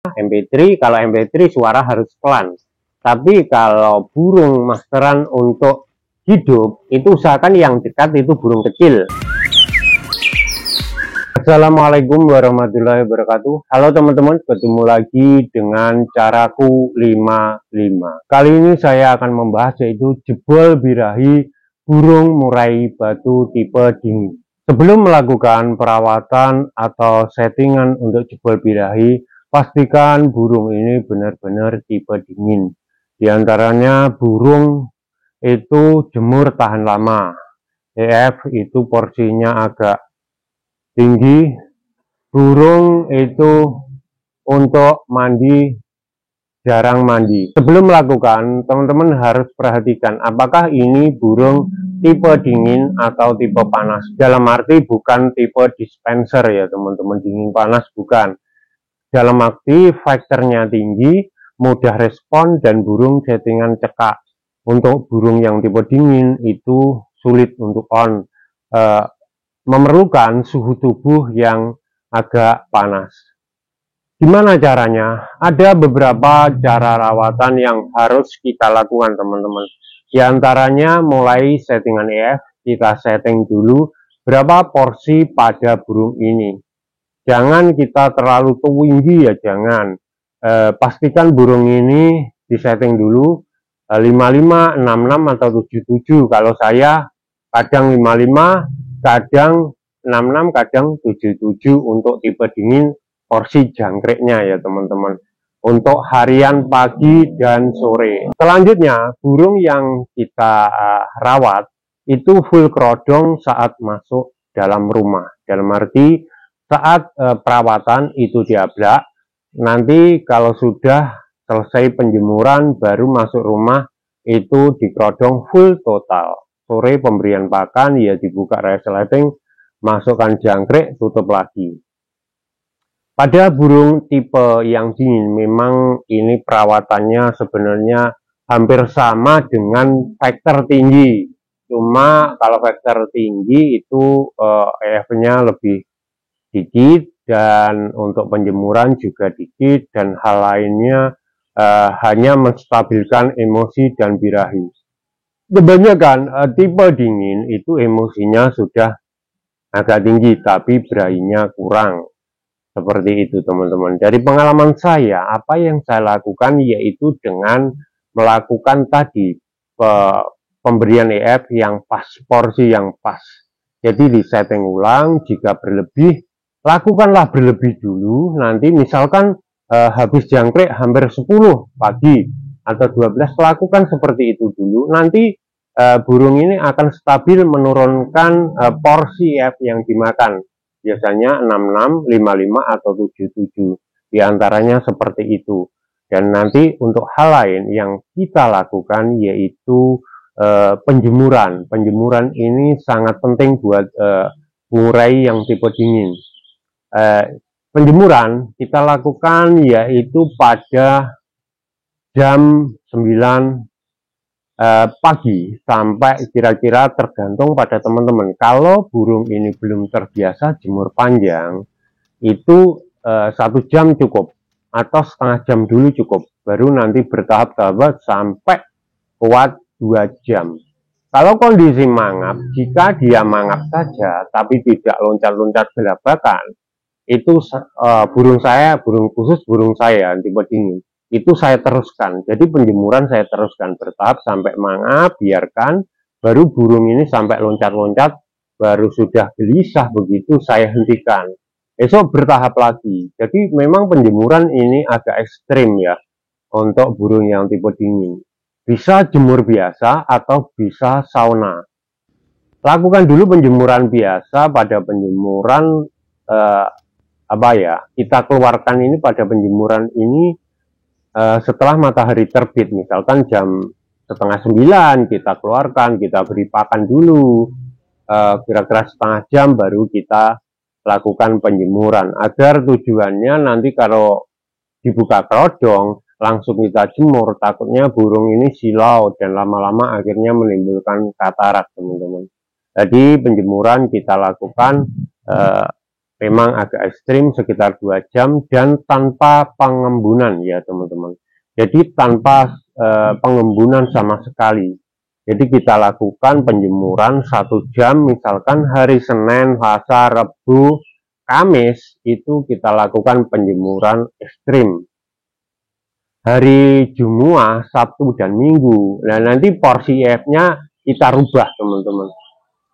MP3, kalau MP3 suara harus pelan. Tapi kalau burung maskeran untuk hidup, itu usahakan yang dekat itu burung kecil. Assalamualaikum warahmatullahi wabarakatuh. Halo teman-teman, ketemu lagi dengan caraku 55. Kali ini saya akan membahas yaitu jebol birahi burung murai batu tipe dingin. Sebelum melakukan perawatan atau settingan untuk jebol birahi, pastikan burung ini benar-benar tipe dingin. Di antaranya burung itu jemur tahan lama, EF itu porsinya agak tinggi, burung itu untuk mandi jarang mandi. Sebelum melakukan, teman-teman harus perhatikan apakah ini burung tipe dingin atau tipe panas. Dalam arti bukan tipe dispenser ya teman-teman, dingin panas bukan. Dalam arti faktornya tinggi, mudah respon, dan burung settingan cekak. Untuk burung yang tipe dingin itu sulit untuk on, memerlukan suhu tubuh yang agak panas. Gimana caranya? Ada beberapa cara rawatan yang harus kita lakukan teman-teman. Di antaranya mulai settingan EF, kita setting dulu berapa porsi pada burung ini. Jangan kita terlalu tinggi ya, jangan. Pastikan burung ini disetting dulu 55, 66 atau 77. Kalau saya kadang 55, kadang 66, kadang 77 untuk tipe dingin porsi jangkriknya ya teman-teman. Untuk harian pagi dan sore. Selanjutnya, burung yang kita rawat itu full kerodong saat masuk dalam rumah. Dalam arti saat perawatan itu diablak, nanti kalau sudah selesai penjemuran baru masuk rumah itu dikerodong full total. Sore pemberian pakan ya dibuka resleting, masukkan jangkrik, tutup lagi. Pada burung tipe yang dingin memang ini perawatannya sebenarnya hampir sama dengan faktor tinggi. Cuma kalau faktor tinggi itu EF-nya lebih dikit dan untuk penjemuran juga dikit, dan hal lainnya hanya menstabilkan emosi dan birahi. Kebanyakan tipe dingin itu emosinya sudah agak tinggi tapi birahinya kurang. Seperti itu teman-teman. Dari pengalaman saya, apa yang saya lakukan yaitu dengan melakukan tadi pemberian EF yang pas, porsi yang pas. Jadi disetting ulang, jika berlebih, lakukanlah berlebih dulu. Nanti misalkan habis jangkrik hampir 10 pagi atau 12, lakukan seperti itu dulu. Nanti burung ini akan stabil menurunkan porsi EF yang dimakan. Biasanya 66, 55, atau 77. Di antaranya seperti itu. Dan nanti untuk hal lain yang kita lakukan yaitu penjemuran. Penjemuran ini sangat penting buat murai yang tipe dingin. Penjemuran kita lakukan yaitu pada jam 9 pagi sampai kira-kira tergantung pada teman-teman. Kalau burung ini belum terbiasa jemur panjang, itu 1 jam cukup atau setengah jam dulu cukup. Baru nanti bertahap-tahap sampai kuat 2 jam. Kalau kondisi mangap, jika dia mangap saja tapi tidak loncat-loncat gelabakan, itu burung khusus burung saya tipe dingin, itu saya teruskan. Jadi penjemuran saya teruskan bertahap sampai mangap, biarkan, baru burung ini sampai loncat-loncat, baru sudah gelisah begitu saya hentikan. Esok bertahap lagi. Jadi memang penjemuran ini agak ekstrim ya untuk burung yang tipe dingin. Bisa jemur biasa atau bisa sauna. Lakukan dulu penjemuran biasa. Pada penjemuran kita keluarkan ini pada penjemuran ini setelah matahari terbit, misalkan jam 8:30 kita keluarkan, kita beri pakan dulu, kira-kira setengah jam baru kita lakukan penjemuran, agar tujuannya nanti kalau dibuka kerodong langsung kita jemur, takutnya burung ini silau dan lama-lama akhirnya menimbulkan katarak teman-teman. Jadi penjemuran kita lakukan memang agak ekstrim sekitar 2 jam dan tanpa pengembunan ya teman-teman. Jadi tanpa pengembunan sama sekali. Jadi kita lakukan penjemuran 1 jam, misalkan hari Senin, Selasa, Rabu, Kamis itu kita lakukan penjemuran ekstrim. Hari Jumat, Sabtu, dan Minggu. Nah, nanti porsi F-nya kita rubah, teman-teman.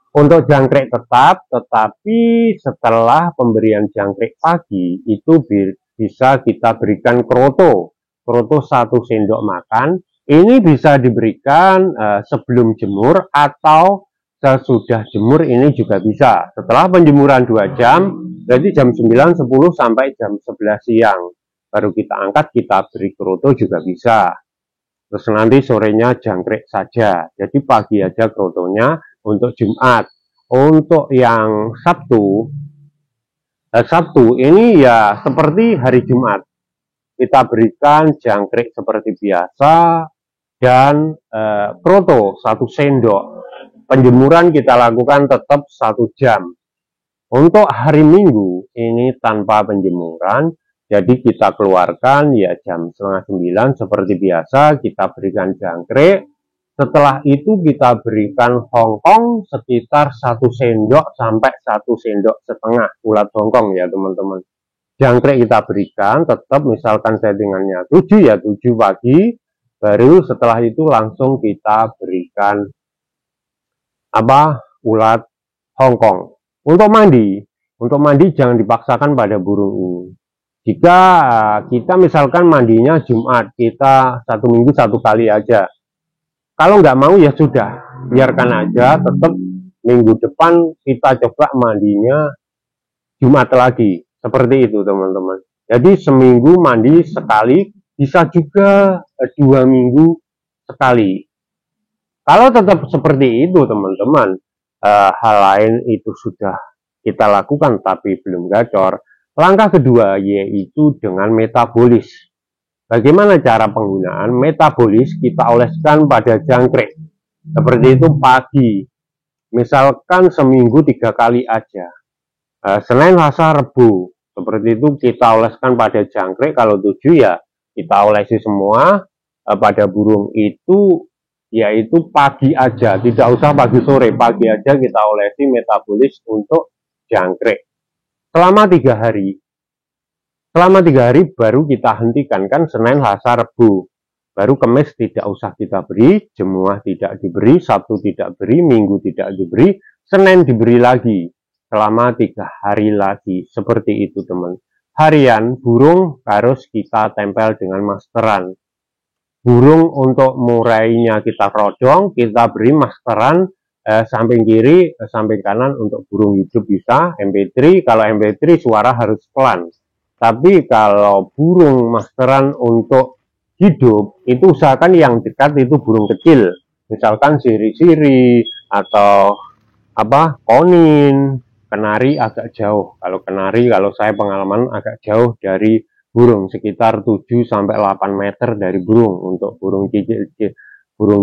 Untuk jangkrik tetap, tetapi setelah pemberian jangkrik pagi, itu bisa kita berikan kroto. Kroto 1 sendok makan. Ini bisa diberikan sebelum jemur atau sesudah jemur, ini juga bisa. Setelah penjemuran 2 jam, berarti jam 9, 10, sampai jam 11 siang. Baru kita angkat, kita beri kroto juga bisa. Terus nanti sorenya jangkrik saja. Jadi pagi aja krotonya untuk Jumat. Untuk yang Sabtu, Sabtu ini ya seperti hari Jumat. Kita berikan jangkrik seperti biasa dan kroto 1 sendok. Penjemuran kita lakukan tetap 1 jam. Untuk hari Minggu ini tanpa penjemuran, jadi kita keluarkan ya jam 8:30 seperti biasa, kita berikan jangkrik. Setelah itu kita berikan hongkong sekitar 1 sendok sampai 1 sendok setengah ulat hongkong ya teman-teman. Jangkrik kita berikan tetap misalkan settingannya 7 ya 7 pagi, baru setelah itu langsung kita berikan ulat hongkong. Untuk mandi jangan dipaksakan pada burung ini. Jika kita misalkan mandinya Jumat, kita 1 minggu 1 kali aja. Kalau nggak mau ya sudah, biarkan aja, tetap minggu depan kita coba mandinya Jumat lagi. Seperti itu teman-teman. Jadi seminggu mandi sekali, bisa juga 2 minggu sekali. Kalau tetap seperti itu teman-teman, hal lain itu sudah kita lakukan tapi belum gacor. Langkah kedua yaitu dengan metabolis. Bagaimana cara penggunaan metabolis? Kita oleskan pada jangkrik. Seperti itu pagi. Misalkan seminggu 3 kali aja. Senin, Selasa, Rabu. Seperti itu kita oleskan pada jangkrik. Kalau 7 ya kita olesi semua. Pada burung itu yaitu pagi aja. Tidak usah pagi sore. Pagi aja kita olesi metabolis untuk jangkrik. Selama 3 hari. Selama 3 hari baru kita hentikan, kan Senin, Selasa, Rabu. Baru Kamis tidak usah kita beri, Jumat tidak diberi, Sabtu tidak beri, Minggu tidak diberi, Senin diberi lagi. Selama 3 hari lagi. Seperti itu teman. Harian burung harus kita tempel dengan masteran. Burung untuk murainya kita rodong, kita beri masteran samping kiri, samping kanan untuk burung hidup bisa, MP3, kalau MP3 suara harus pelan. Tapi kalau burung masteran untuk hidup, itu usahakan yang dekat itu burung kecil. Misalkan siri-siri, atau konin, kenari agak jauh. Kalau kenari, kalau saya pengalaman agak jauh dari burung, sekitar 7-8 meter dari burung. Untuk burung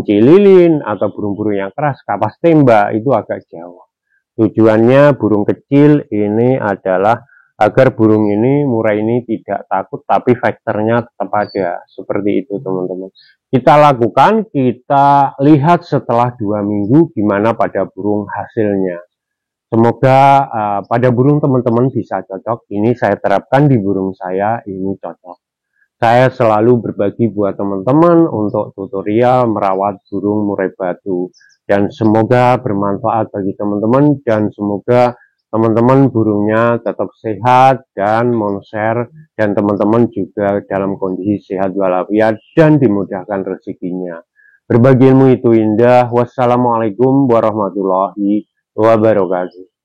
cililin atau burung-burung yang keras, kapas tembak itu agak jauh. Tujuannya burung kecil ini adalah agar burung ini murai ini tidak takut, tapi faktornya tetap ada. Seperti itu teman-teman. Kita lakukan, kita lihat setelah 2 minggu gimana pada burung hasilnya. Semoga pada burung teman-teman bisa cocok. Ini saya terapkan di burung saya, ini cocok. Saya selalu berbagi buat teman-teman untuk tutorial merawat burung murai batu. Dan semoga bermanfaat bagi teman-teman, dan semoga teman-teman burungnya tetap sehat dan monser, dan teman-teman juga dalam kondisi sehat walafiat dan dimudahkan rezekinya. Berbagi ilmu itu indah. Wassalamualaikum warahmatullahi wabarakatuh.